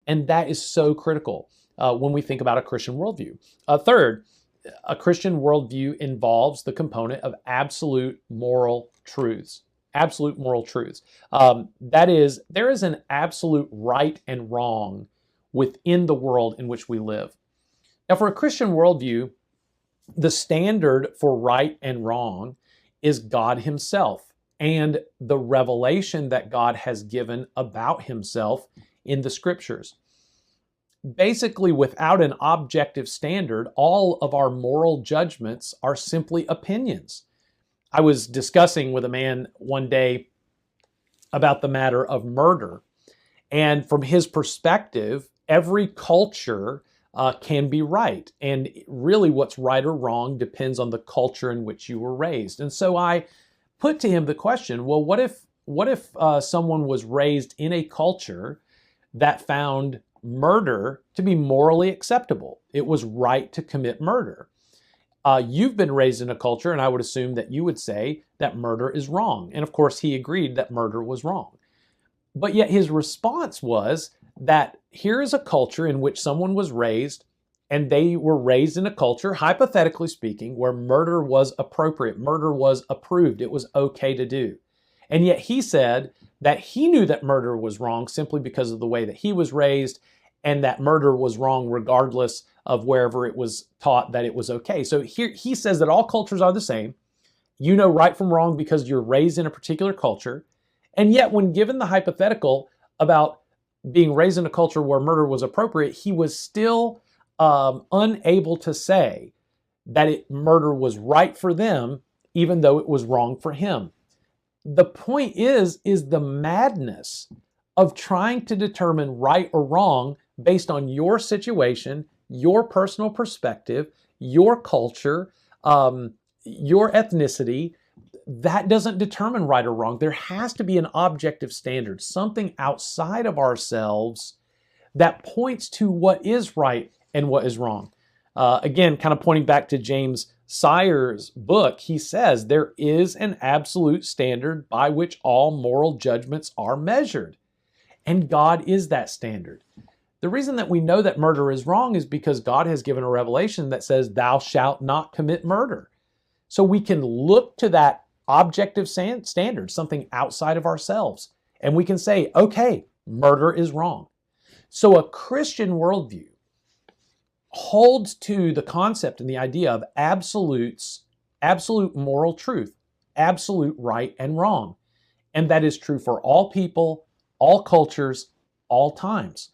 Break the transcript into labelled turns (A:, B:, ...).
A: And that is so critical when we think about a Christian worldview. Third, a Christian worldview involves the component of absolute moral truths. Absolute moral truths. That is, there is an absolute right and wrong within the world in which we live. Now, for a Christian worldview, the standard for right and wrong is God Himself and the revelation that God has given about Himself in the Scriptures. Basically, without an objective standard, all of our moral judgments are simply opinions. I was discussing with a man one day about the matter of murder, and from his perspective, every culture can be right. And really, what's right or wrong depends on the culture in which you were raised. And so I put to him the question, well, what if someone was raised in a culture that found murder to be morally acceptable? It was right to commit murder. You've been raised in a culture, and I would assume that you would say that murder is wrong. And of course, he agreed that murder was wrong. But yet his response was that here is a culture in which someone was raised, and they were raised in a culture, hypothetically speaking, where murder was appropriate, murder was approved, it was okay to do. And yet he said that he knew that murder was wrong simply because of the way that he was raised, and that murder was wrong regardless of wherever it was taught that it was okay. So here he says that all cultures are the same. You know right from wrong because you're raised in a particular culture. And yet when given the hypothetical about being raised in a culture where murder was appropriate, he was still unable to say that murder was right for them, even though it was wrong for him. The point is the madness of trying to determine right or wrong based on your situation, your personal perspective, your culture, your ethnicity. That doesn't determine right or wrong. There has to be an objective standard, something outside of ourselves that points to what is right and what is wrong. Again, kind of pointing back to James Sire's book, he says there is an absolute standard by which all moral judgments are measured. And God is that standard. The reason that we know that murder is wrong is because God has given a revelation that says, thou shalt not commit murder. So we can look to that objective standard, something outside of ourselves, and we can say, okay, murder is wrong. So a Christian worldview holds to the concept and the idea of absolutes, absolute moral truth, absolute right and wrong. And that is true for all people, all cultures, all times.